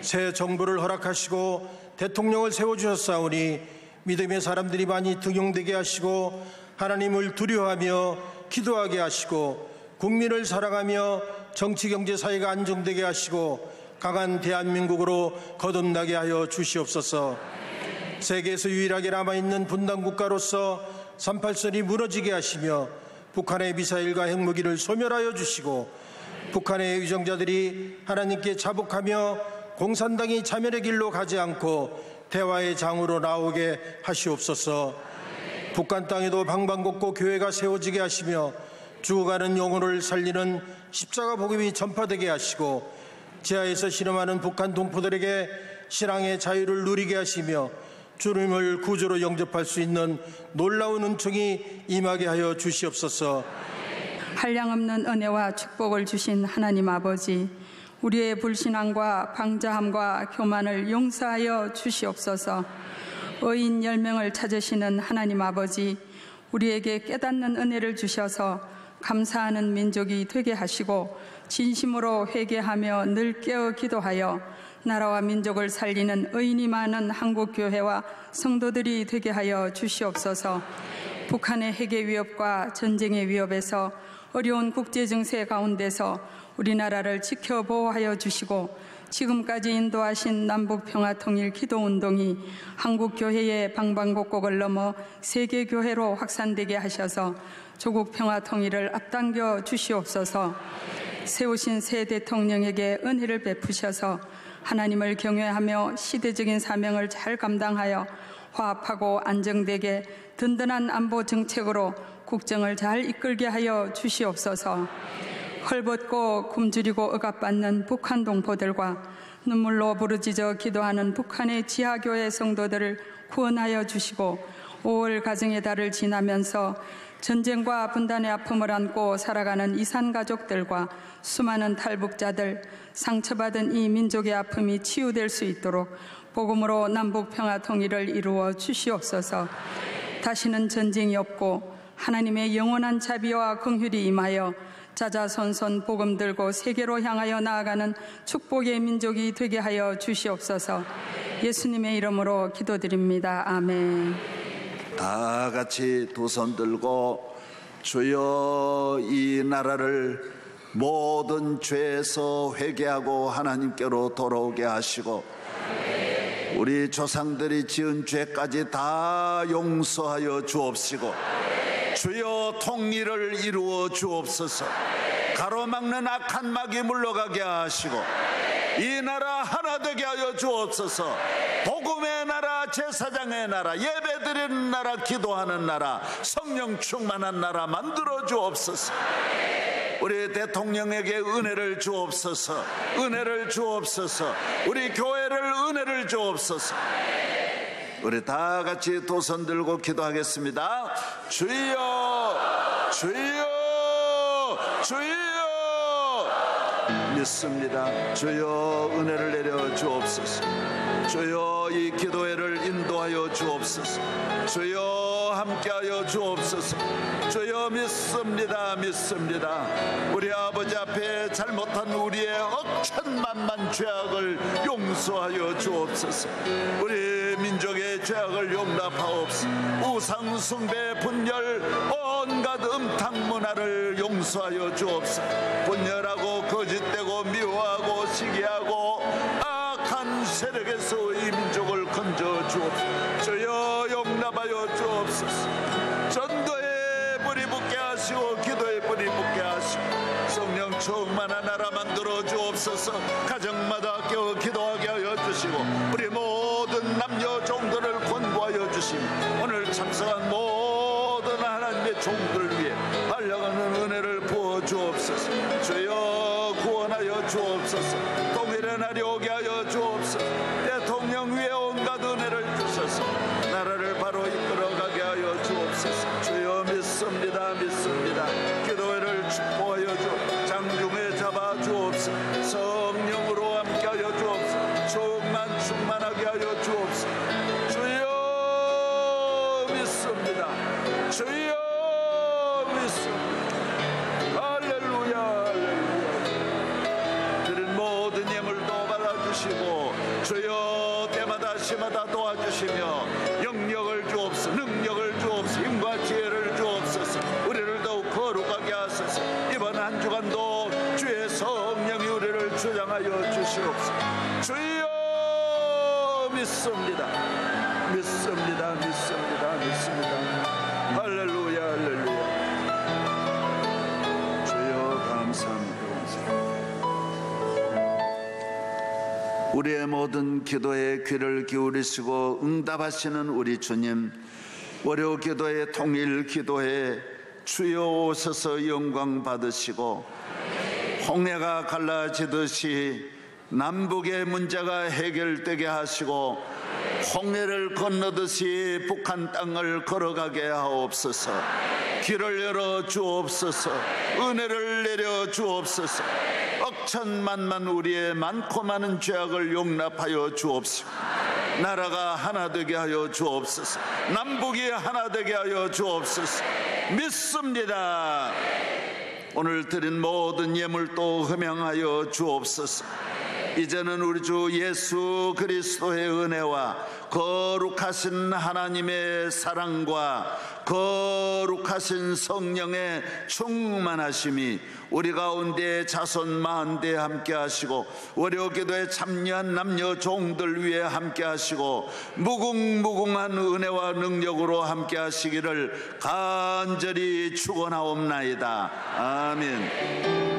새 정부를 허락하시고 대통령을 세워주셨사오니 믿음의 사람들이 많이 등용되게 하시고 하나님을 두려워하며 기도하게 하시고 국민을 사랑하며 정치, 경제, 사회가 안정되게 하시고 강한 대한민국으로 거듭나게 하여 주시옵소서. 세계에서 유일하게 남아있는 분단국가로서 38선이 무너지게 하시며 북한의 미사일과 핵무기를 소멸하여 주시고 북한의 위정자들이 하나님께 자복하며 공산당이 자멸의 길로 가지 않고 대화의 장으로 나오게 하시옵소서. 북한 땅에도 방방곡곡 교회가 세워지게 하시며 죽어가는 영혼을 살리는 십자가 복음이 전파되게 하시고 지하에서 신음하는 북한 동포들에게 신앙의 자유를 누리게 하시며 주님을 구주로 영접할 수 있는 놀라운 은총이 임하게 하여 주시옵소서. 한량없는 은혜와 축복을 주신 하나님 아버지, 우리의 불신앙과 방자함과 교만을 용서하여 주시옵소서. 의인 10명을 찾으시는 하나님 아버지, 우리에게 깨닫는 은혜를 주셔서 감사하는 민족이 되게 하시고 진심으로 회개하며 늘 깨어 기도하여 나라와 민족을 살리는 의인이 많은 한국교회와 성도들이 되게 하여 주시옵소서. 북한의 핵의 위협과 전쟁의 위협에서 어려운 국제 증세 가운데서 우리나라를 지켜 보호하여 주시고 지금까지 인도하신 남북평화통일 기도운동이 한국교회의 방방곡곡을 넘어 세계교회로 확산되게 하셔서 조국 평화통일을 앞당겨 주시옵소서. 세우신 새 대통령에게 은혜를 베푸셔서 하나님을 경외하며 시대적인 사명을 잘 감당하여 화합하고 안정되게 든든한 안보 정책으로 국정을 잘 이끌게 하여 주시옵소서. 헐벗고 굶주리고 억압받는 북한 동포들과 눈물로 부르짖어 기도하는 북한의 지하교회 성도들을 구원하여 주시고 5월 가정의 달을 지나면서 전쟁과 분단의 아픔을 안고 살아가는 이산가족들과 수많은 탈북자들, 상처받은 이 민족의 아픔이 치유될 수 있도록 복음으로 남북평화통일을 이루어 주시옵소서. 다시는 전쟁이 없고 하나님의 영원한 자비와 긍휼이 임하여 자자손손 복음 들고 세계로 향하여 나아가는 축복의 민족이 되게 하여 주시옵소서. 예수님의 이름으로 기도드립니다. 아멘. 다 같이 두 손 들고 주여 이 나라를 모든 죄에서 회개하고 하나님께로 돌아오게 하시고 우리 조상들이 지은 죄까지 다 용서하여 주옵시고 주여 통일을 이루어 주옵소서. 가로막는 악한 막이 물러가게 하시고 이 나라 하나 되게 하여 주옵소서. 복음의 나라, 제사장의 나라, 예배드리는 나라, 기도하는 나라, 성령 충만한 나라 만들어 주옵소서. 우리 대통령에게 은혜를 주옵소서. 은혜를 주옵소서. 우리 교회를 은혜를 주옵소서. 우리 다 같이 두 손 들고 기도하겠습니다. 주여, 주여, 주여. 믿습니다. 주여 은혜를 내려 주옵소서. 주여 이 기도회를 인도하여 주옵소서. 주여 함께하여 주옵소서. 주여 믿습니다. 믿습니다. 우리 아버지 앞에 잘못한 우리의 억천만만 죄악을 용서하여 주옵소서. 우리 민족의 죄악을 용납하옵소서. 우상 숭배 분열 온갖 음탕 문화를 용서하여 주옵소서. 분열하고 거짓되고 미워하고 시기하고 악한 세력에서 이 민족을 건져 주옵소서. 주여 용납하여 주옵소서. 전도의 불이 붙게 하시고 기도의 불이 붙게 하시고 성령 충만한 나라 만들어 주옵소서. 가정마다 깨어 기도하게 하여 주시고 우리 모든 남녀 종들을 권고하여 주시고 오늘 참석한 모든 하나님의 종들을 위해 달려가는 은혜를 부어 주옵소서. 주여 구원하여 주옵소서. 통일의 날이 오게 하여 주옵소서. 대통령 위에 온갖 은혜를 주셔서 나라를 바로 이끌어가게 하여 주옵소서. 주여 믿습니다. 믿습니다. 기도회를 축복하여 주옵소서. 장중에 잡아 주옵소서. 성령으로 함께 하여 주옵소서. 충만하게 하여 주옵소서. 주여 믿습니다. 주여 믿습니다. 할렐루야, 할렐루야. 드린 모든 예물도 받아주시고 주여 때마다 시마다 도와주시며 영력을 주옵소서. 능력을 주옵소서. 힘과 지혜를 주옵소서. 우리를 더욱 거룩하게 하소서. 이번 한 주간도 주의 성령이 우리를 주장하여 주시옵소서. 주여 믿습니다. 믿습니다. 믿습니다. 믿습니다. 할렐루야, 할렐루야. 주여 감사합니다. 우리의 모든 기도에 귀를 기울이시고 응답하시는 우리 주님, 월요 기도의 통일 기도에 주여 오셔서 영광 받으시고 홍해가 갈라지듯이 남북의 문제가 해결되게 하시고 홍해를 건너듯이 북한 땅을 걸어가게 하옵소서. 길을 열어 주옵소서. 은혜를 내려 주옵소서. 억천만만 우리의 많고 많은 죄악을 용납하여 주옵소서. 나라가 하나 되게 하여 주옵소서. 남북이 하나 되게 하여 주옵소서. 믿습니다. 오늘 드린 모든 예물도 흠양하여 주옵소서. 이제는 우리 주 예수 그리스도의 은혜와 거룩하신 하나님의 사랑과 거룩하신 성령의 충만하심이 우리 가운데 자손 만대에 함께 하시고 월요기도에 참여한 남녀 종들 위에 함께 하시고 무궁무궁한 은혜와 능력으로 함께 하시기를 간절히 축원하옵나이다. 아멘.